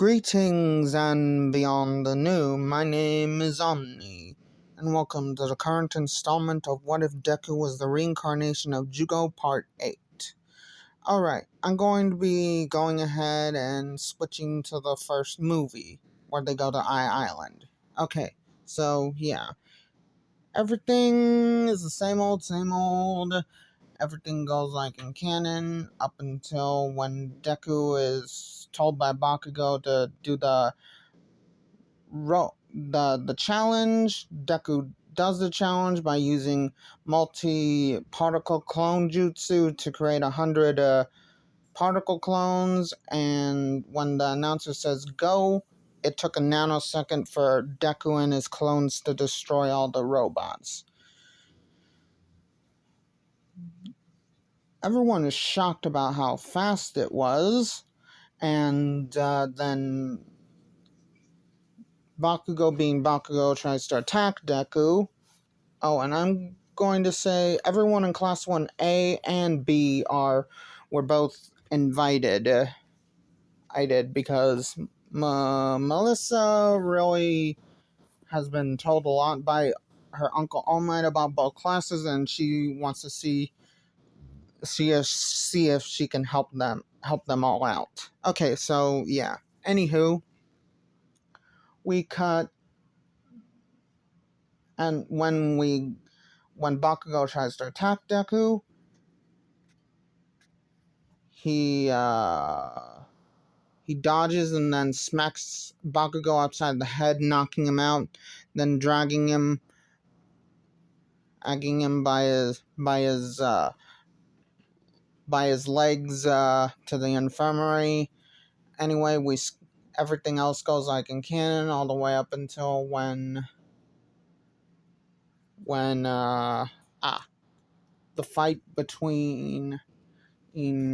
Greetings and beyond the new, my name is Omni, and welcome to the current installment of What If Deku Was the Reincarnation of Jugo Part 8. Alright, I'm going to be going ahead and switching to the first movie, where they go to Island. Okay, so yeah, everything is the same old. Everything goes like in canon up until when Deku is told by Bakugo to do the challenge. Deku does the challenge by using multi-particle clone jutsu to create 100 particle clones, and when the announcer says go, it took a nanosecond for Deku and his clones to destroy all the robots. Everyone is shocked about how fast it was, and then Bakugo, being Bakugo, tries to attack Deku. Oh, and I'm going to say everyone in Class 1A and B were both invited. I did, because Melissa really has been told a lot by her Uncle All Might about both classes, and she wants to see if she can help them all out. Okay, so yeah. Anywho, we cut, and when Bakugo tries to attack Deku, he dodges and then smacks Bakugo upside the head, knocking him out, then dragging him by his legs to the infirmary. Anyway, everything else goes like in canon all the way up until when the fight between between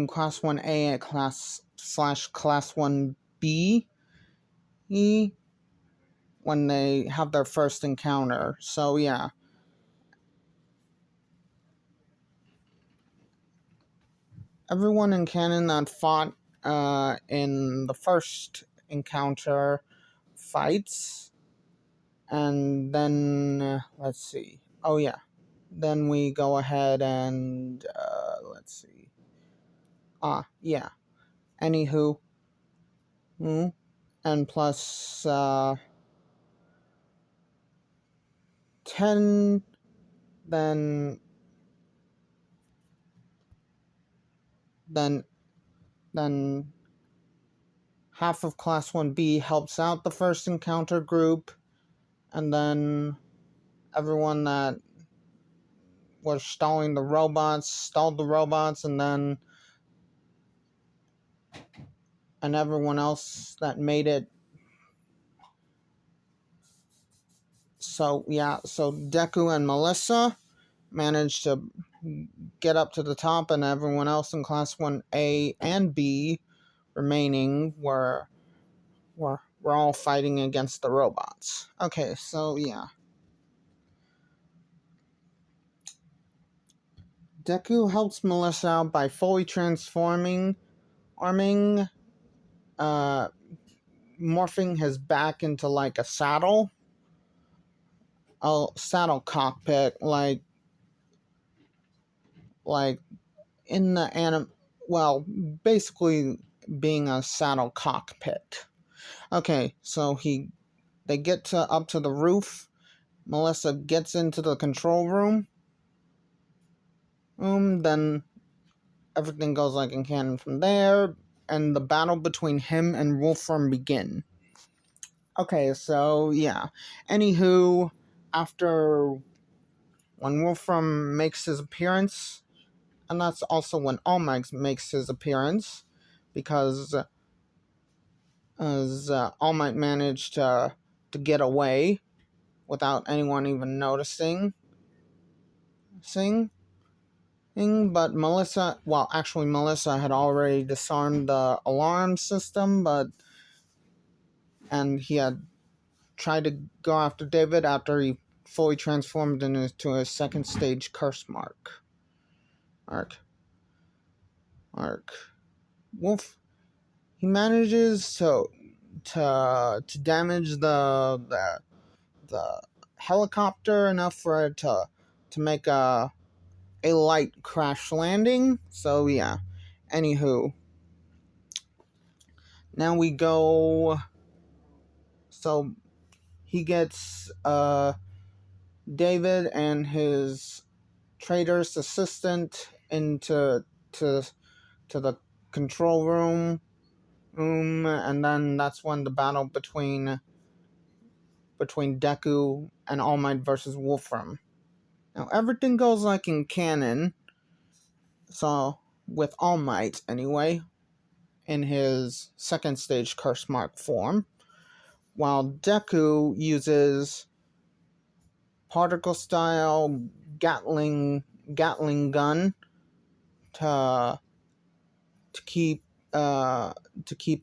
Class 1A and Class 1B, when they have their first encounter. So yeah. Everyone in canon that fought in the first encounter fights, and then let's see. Oh yeah, then we go ahead and let's see. Yeah. Anywho, and plus 10, then half of Class 1B helps out the first encounter group, and then everyone that was stalled the robots, and everyone else that made it. So yeah, so Deku and Melissa managed to get up to the top, and everyone else in Class 1A and B remaining were all fighting against the robots. Okay, so yeah. Deku helps Melissa out by fully morphing his back into like a saddle cockpit, like in the basically being a saddle cockpit. Okay, so they get up to the roof. Melissa gets into the control room. Then everything goes like in canon from there, and the battle between him and Wolfram begin. Okay, so yeah. Anywho, after when Wolfram makes his appearance, and that's also when All Might makes his appearance, because All Might managed to get away without anyone even noticing. But Melissa had already disarmed the alarm system, and he had tried to go after David after he fully transformed into his second stage curse mark. arc, arc. Wolf. He manages to damage the helicopter enough for it to make a light crash landing. So yeah. Anywho, now we go. So he gets David and his traitor's assistant into to the control room, and then that's when the battle between Deku and All Might versus Wolfram. Now everything goes like in canon, so with All Might anyway, in his second stage curse mark form, while Deku uses particle style Gatling gun to to keep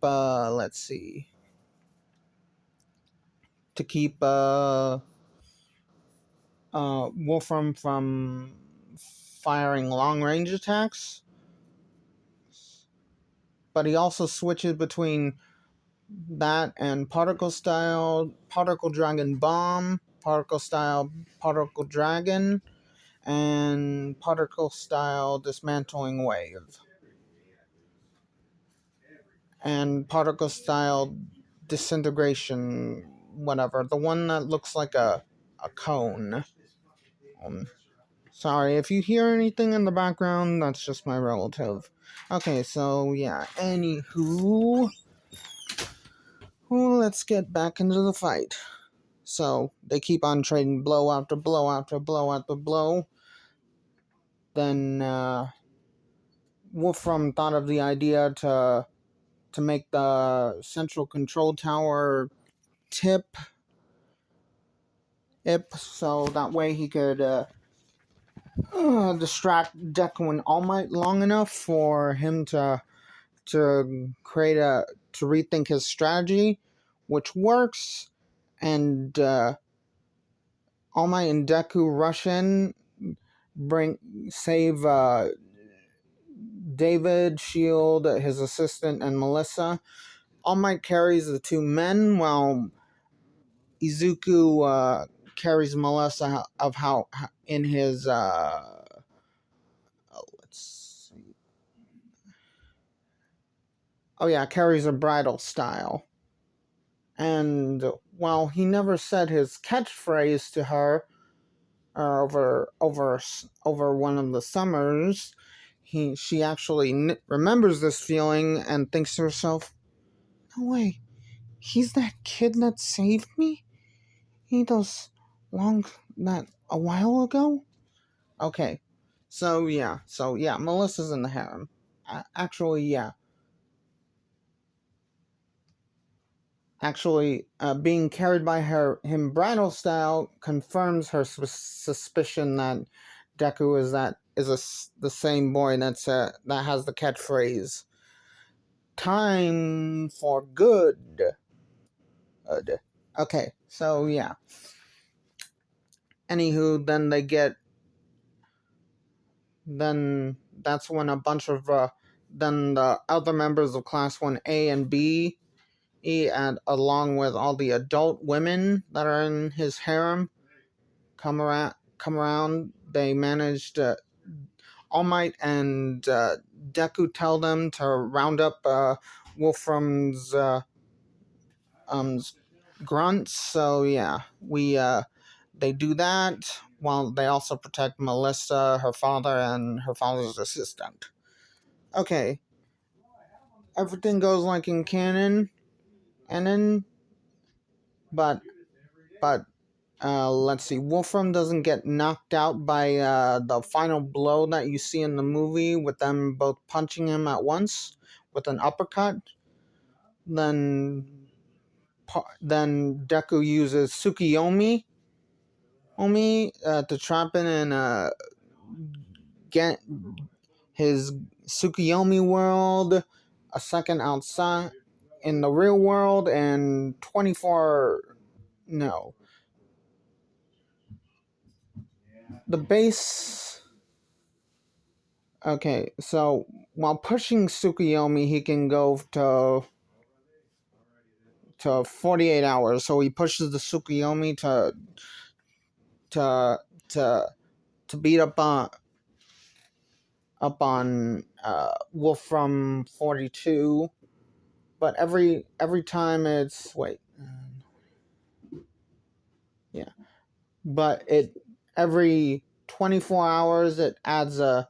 let's see, to keep Wolfram from firing long range attacks, but he also switches between that and particle dragon bomb, particle style particle dragon, and particle style dismantling wave, and particle style disintegration, whatever, the one that looks like a cone. um, Sorry if you hear anything in the background, that's just my relative. Okay, so yeah, anywho, let's get back into the fight. So they keep on trading blow after blow after blow after blow. Then Wolfram thought of the idea to make the central control tower tip, so that way he could distract Deku and All Might long enough for him to rethink his strategy, which works, and All Might and Deku rush in, save David, Shield, his assistant, and Melissa. All Might carries the two men, while Izuku carries Melissa of how in his let's see. Oh yeah, carries a bridal style. And while he never said his catchphrase to her over one of the summers, she actually remembers this feeling and thinks to herself, "No way, he's that kid that saved me. He does long that a while ago." Okay, so yeah, Melissa's in the harem. Actually, yeah. Being carried by him bridal style confirms her suspicion that Deku the same boy that has the catchphrase "Time for good." Okay, so yeah. Anywho, then that's when a bunch of then the other members of Class 1A and B, and along with all the adult women that are in his harem, come around. They managed All Might and Deku tell them to round up Wolfram's um, grunts. So yeah, they do that while they also protect Melissa, her father, and her father's assistant. Okay, everything goes like in canon, and then but let's see. Wolfram doesn't get knocked out by the final blow that you see in the movie with them both punching him at once with an uppercut. Then Deku uses to trap in and get his Tsukiyomi world a second outside in the real world, and 24 no the base Okay, so while pushing Tsukuyomi, he can go to 48 hours. So he pushes the Tsukuyomi to to to beat up on Wolf from 42. But every time it's wait, yeah. But it every 24 hours it adds a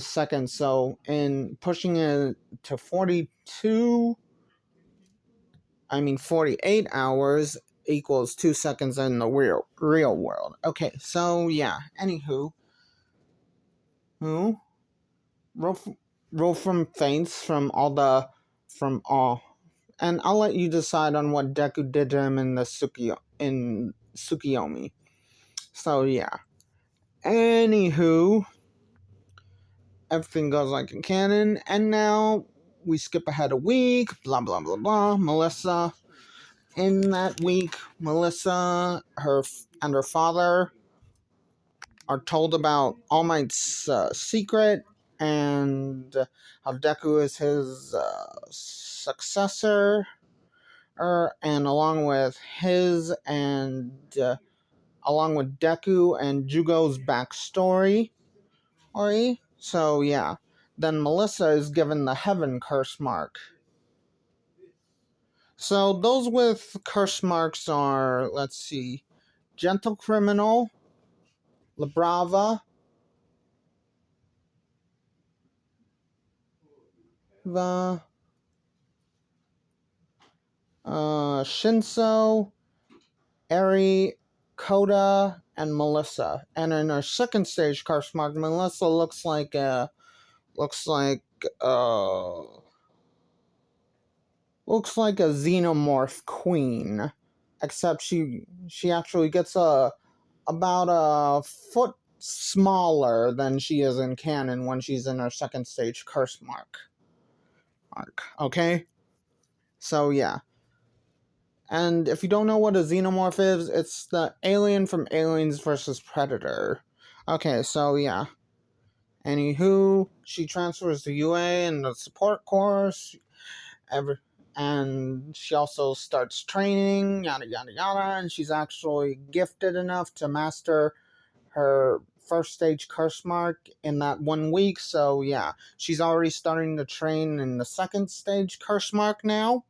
second. So in pushing it to 42, I mean 48 hours equals 2 seconds in the real world. Okay, so yeah. Anywho, who roll roll from feints from all, and I'll let you decide on what Deku did to him in Tsukiyomi. So yeah. Anywho, everything goes like in canon, and now we skip ahead a week. Blah blah blah blah. Melissa. In that week, Melissa, and her father are told about All Might's secret and how Deku is his successor, and along with Deku and Jugo's backstory. So yeah, then Melissa is given the Heaven curse mark. So those with curse marks are, let's see, Gentle Criminal, La Brava, the Shinso, Eri, Koda, and Melissa. And in our second stage curse mark, Melissa looks like uh looks like a xenomorph queen, except she actually gets about a foot smaller than she is in canon when she's in her second stage curse mark. Okay, so yeah. And if you don't know what a xenomorph is, it's the alien from Aliens versus Predator. Okay, so yeah. Anywho, she transfers to UA in the support course. Every and she also starts training, yada yada yada, and she's actually gifted enough to master her first stage curse mark in that 1 week. So yeah, she's already starting to train in the second stage curse mark now.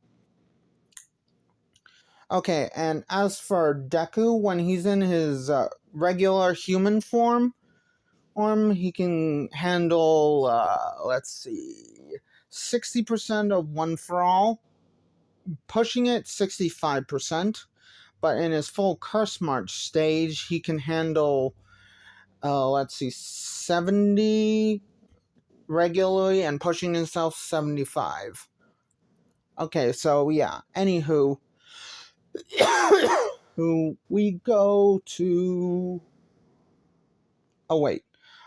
Okay, and as for Deku, when he's in his regular human form, he can handle, let's see, 60% of One For All, pushing it 65%. But in his full Curse March stage, he can handle, let's see, 70 regularly and pushing himself 75. Okay, so yeah, anywho, who we go to. Oh wait,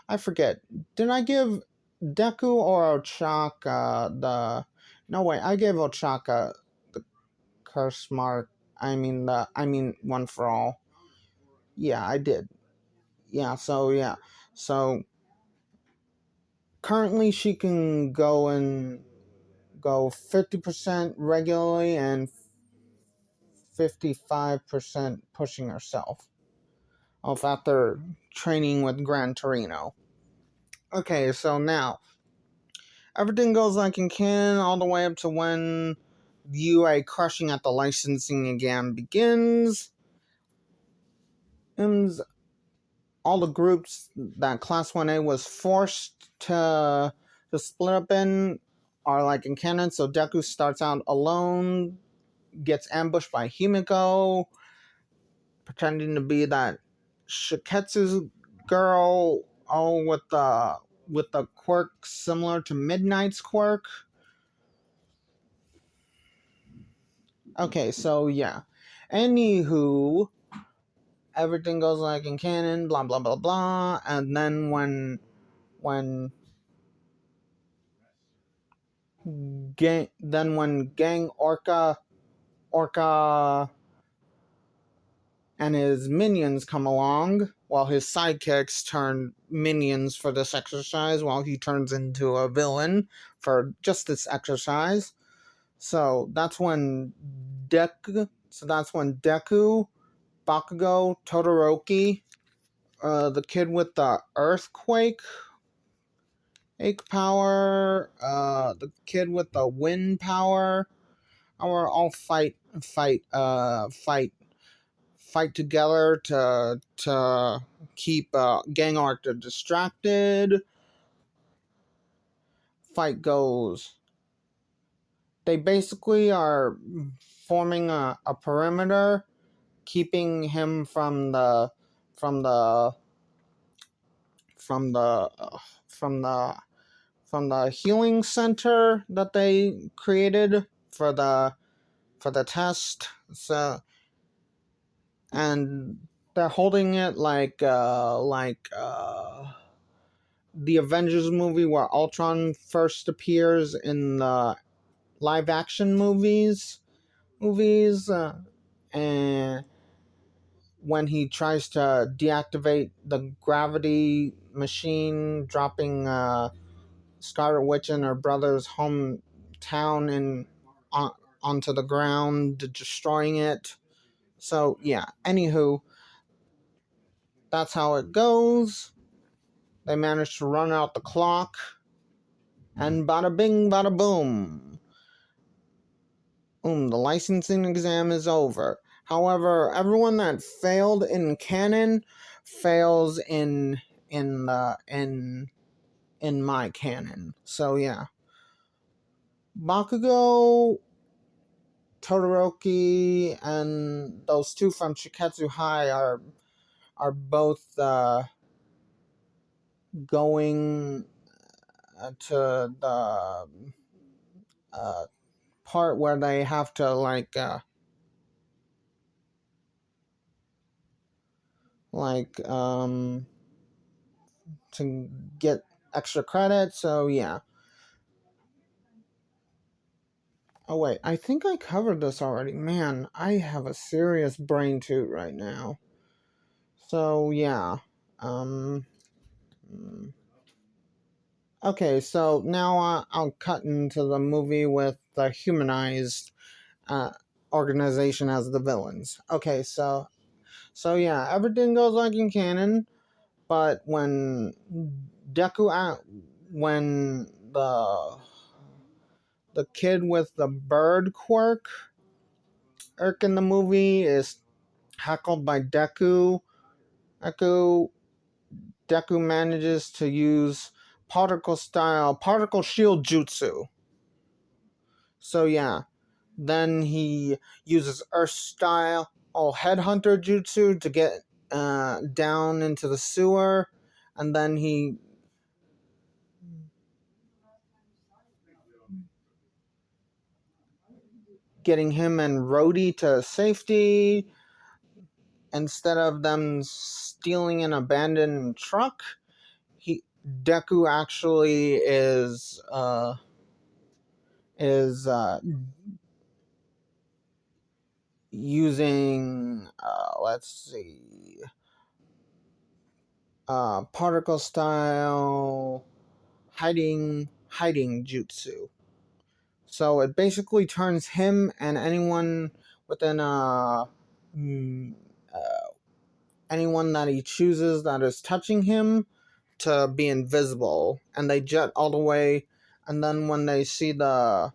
I forget. Did I give Deku or Ochaka the? No wait, I gave Ochaka the curse mark. I mean One For All. Yeah, I did. Yeah. So currently she can go 50% regularly and 55% pushing herself. Of after training with Gran Torino. Okay, so now everything goes like in canon all the way up to when UA crushing at the licensing again begins. All the groups that Class 1A was forced to split up in are like in canon. So Deku starts out alone, gets ambushed by Himiko, pretending to be that Shiketsu's girl, all with the quirk similar to Midnight's quirk. Okay, so yeah. Anywho, everything goes like in canon, blah blah blah blah, and then when Gang Orca and his minions come along, while his sidekicks turn minions for this exercise, while he turns into a villain for just this exercise. So that's when Deku, Bakugo, Todoroki, the kid with the earthquake power, the kid with the wind power, our all fight together to keep Gang Arthur distracted. Fight goes. They basically are forming a perimeter, keeping him from the from the from the from the healing center that they created for the test. So, and they're holding it like the Avengers movie where Ultron first appears in the live action movies, and when he tries to deactivate the gravity machine, dropping Scarlet Witch and her brother's hometown onto the ground, destroying it. So yeah, anywho, that's how it goes. They managed to run out the clock, and bada bing, bada boom. The licensing exam is over. However, everyone that failed in canon fails in my canon. So yeah, Bakugo, Todoroki, and those two from Shiketsu High are both going to the part where they have to to get extra credit. So yeah. Oh wait, I think I covered this already. Man, I have a serious brain toot right now. So yeah. Um okay, so now I'll cut into the movie with the humanized uh organization as the villains. Okay, so yeah, everything goes like in canon, but when Deku when the kid with the bird quirk irk in the movie is heckled by Deku, Deku manages to use particle shield jutsu. So yeah, then he uses Earth style headhunter jutsu to get down into the sewer, and then he getting him and Rhodey to safety instead of them stealing an abandoned truck. He Deku actually is using let's see particle style hiding jutsu. So it basically turns him and anyone within mm, anyone that he chooses that is touching him to be invisible, and they jet all the way. And then when they see the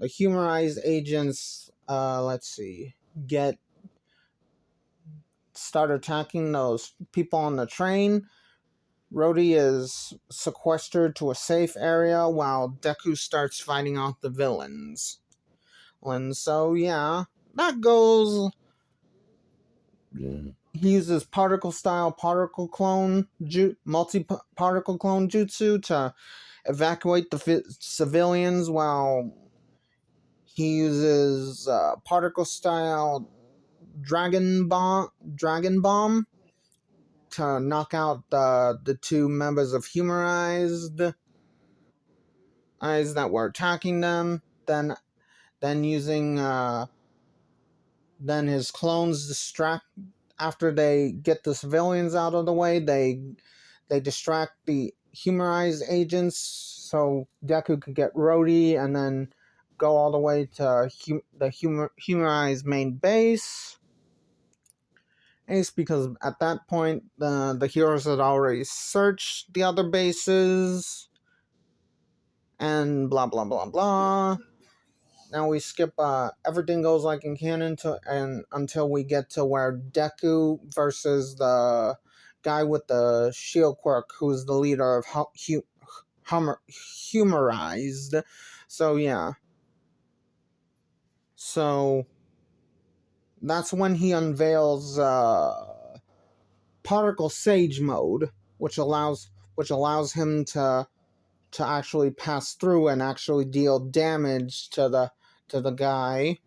humorized agents, let's see, get start attacking those people on the train. Rhodey is sequestered to a safe area while Deku starts fighting off the villains. And so, yeah, that goes. He uses multi particle clone jutsu to evacuate the civilians, while he uses particle style dragon bomb to knock out the two members of Humorized eyes that were attacking them. Then using then his clones distract after they get the civilians out of the way, they distract the humorized agents so Deku could get Rhodey and then go all the way to the humorized main base. Ace, because at that point the heroes had already searched the other bases and blah blah blah blah. Now we skip everything goes like in canon until we get to where Deku versus the guy with the shield quirk, who's the leader of humorized. So yeah. So that's when he unveils particle sage mode, which allows him to actually pass through and actually deal damage to the guy.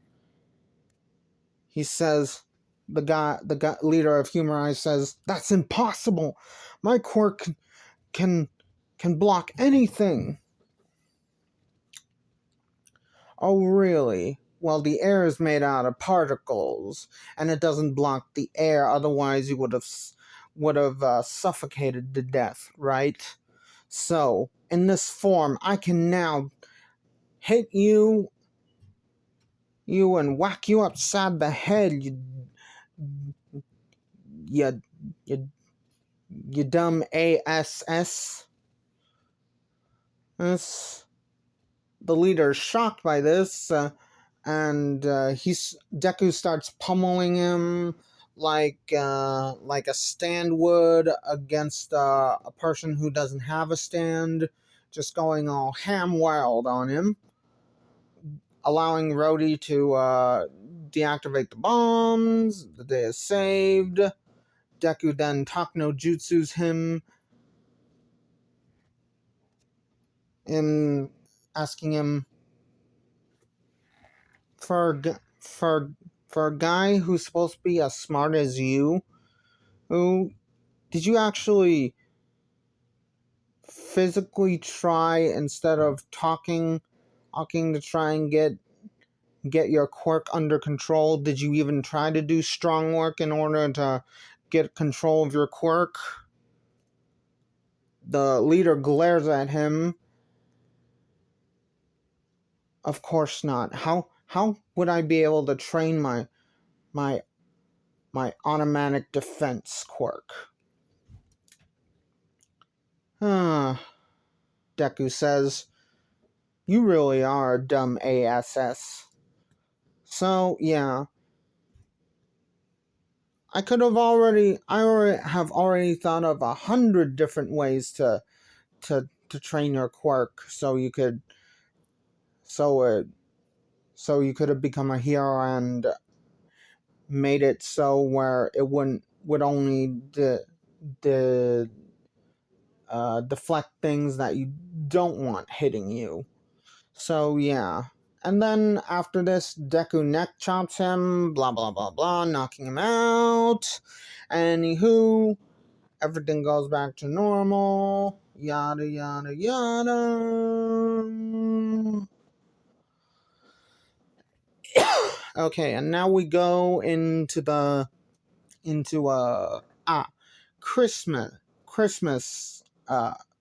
He says, the guy leader of Humorize says, "That's impossible. My quirk can block anything." Oh, really? Well, the air is made out of particles, and it doesn't block the air. Otherwise, you would have suffocated to death, right? So, in this form, I can now hit you and whack you upside the head. You, you, you dumb ass. The leader is shocked by this, and Deku starts pummeling him like a stand would against a person who doesn't have a stand, just going all ham wild on him, allowing Rhodey to deactivate the bombs. The day is saved. Deku then Talk no Jutsus him, asking him for a guy who's supposed to be as smart as you, who did you actually physically try, instead of talking to try and get your quirk under control? Did you even try to do strong work in order to get control of your quirk? The leader glares at him. Of course not. How would I be able to train my automatic defense quirk? Deku says, "You really are a dumb ass." So yeah, I have already thought of 100 different ways to train your quirk, so you could have become a hero and made it so where it would only deflect things that you don't want hitting you. So yeah. And then after this, Deku neck chops him, blah blah blah blah, knocking him out. Anywho, everything goes back to normal. Yada yada yada. Okay, and now we go into Christmas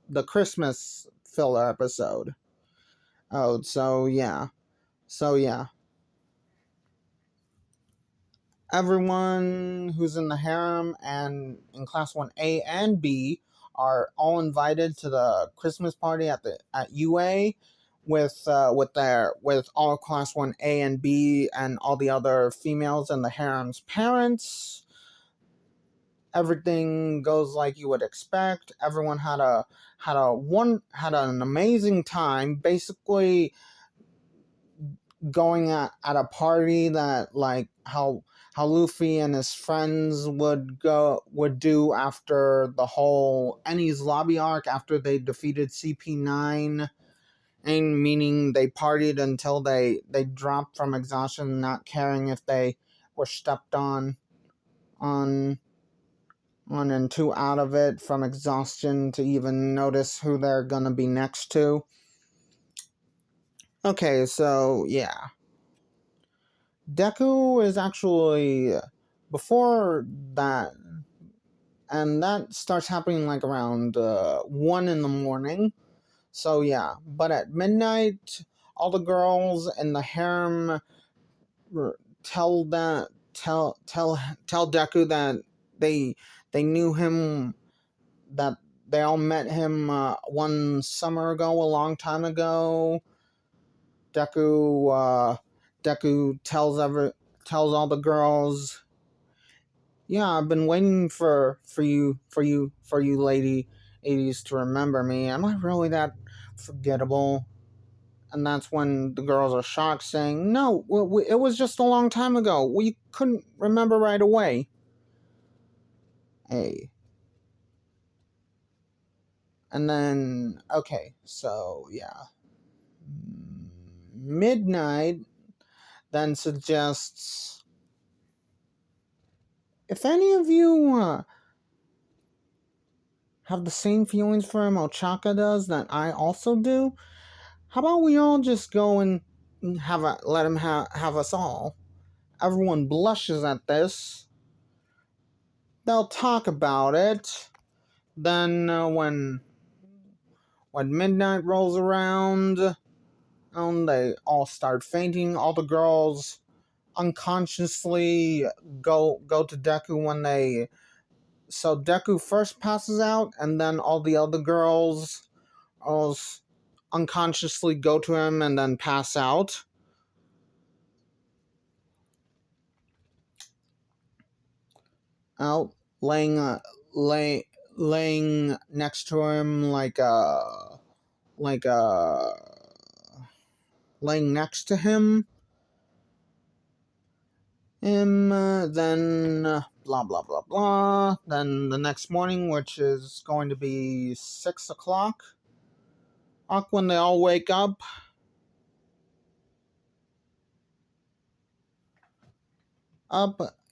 the Christmas filler episode. Oh, so yeah. Everyone who's in the harem and in class 1A and B are all invited to the Christmas party at UA with all class 1A and B and all the other females in the harem's parents. Everything goes like you would expect. Everyone had an amazing time, basically going at a party that, like, how Luffy and his friends would do after the whole Enies lobby arc, after they defeated CP9, and meaning they partied until they dropped from exhaustion, not caring if they were stepped on and too out of it from exhaustion to even notice who they're gonna be next to. Okay, so yeah. Deku is actually before that, and that starts happening like around 1 in the morning. So yeah, but at midnight, all the girls in the harem tell that tell Deku that they they knew him, that they all met him one summer ago, a long time ago. Deku Deku tells all the girls, "Yeah, I've been waiting for you ladies to remember me. Am I really that forgettable?" And that's when the girls are shocked, saying, "No, it was just a long time ago. We couldn't remember right away." Hey. And then, okay, so yeah. Midnight then suggests, if any of you have the same feelings for him Ochaka does that I also do, how about we all just go and let him have us all? Everyone blushes at this. They'll talk about it. Then when midnight rolls around, they all start fainting. All the girls unconsciously go to Deku when they. So Deku first passes out, and then all the other girls all unconsciously go to him and then pass out. Out laying laying next to him like laying next to him, then blah blah blah blah. Then the next morning, which is going to be 6 o'clock, when they all wake up,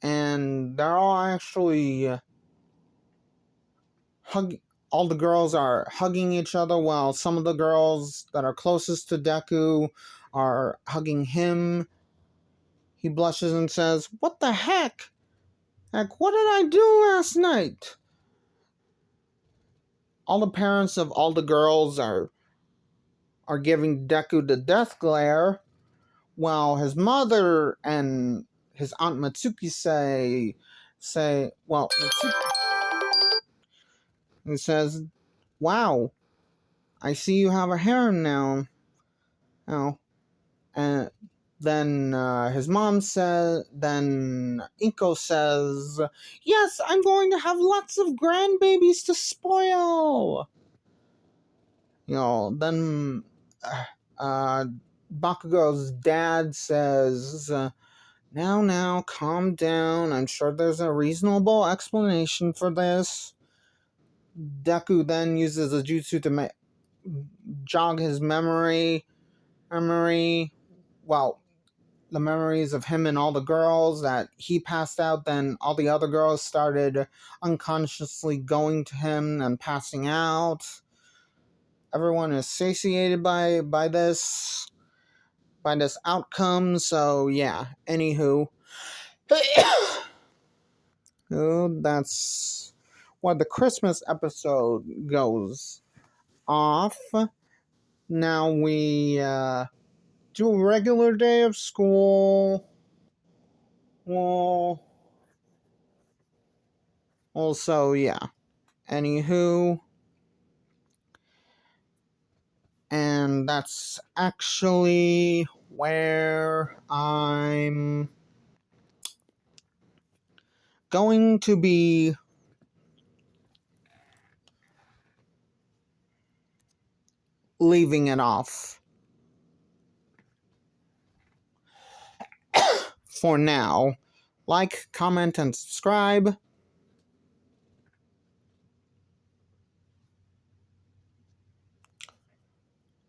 and they're all actually all the girls are hugging each other, while some of the girls that are closest to Deku are hugging him. He blushes and says, "What the heck? Heck, what did I do last night?" All the parents of all the girls are giving Deku the death glare, while his mother and his aunt Mitsuki say, well, Mitsuki says, "Wow, I see you have a harem now." Oh, and then his mom says, then Inko says, "Yes, I'm going to have lots of grandbabies to spoil." Then uh, Bakugo's dad says, now, calm down. I'm sure there's a reasonable explanation for this." Deku then uses a jutsu to jog his memory. Well, the memories of him and all the girls that he passed out. Then all the other girls started unconsciously going to him and passing out. Everyone is satiated by this outcome. So yeah. Anywho, that's what the Christmas episode goes off. Now we do a regular day of school. Well, also, yeah. Anywho, and that's actually where I'm going to be leaving it off for now. Like, comment, and subscribe.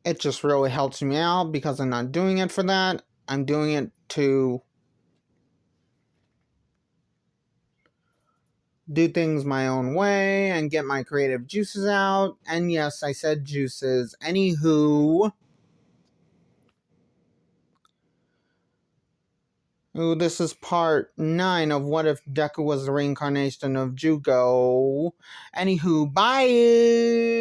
It just really helps me out because I'm not doing it for that. I'm doing it to do things my own way and get my creative juices out. And yes, I said juices. Anywho, Ooh, this is part 9 of What If Deku Was the Reincarnation of Jugo. Anywho, bye!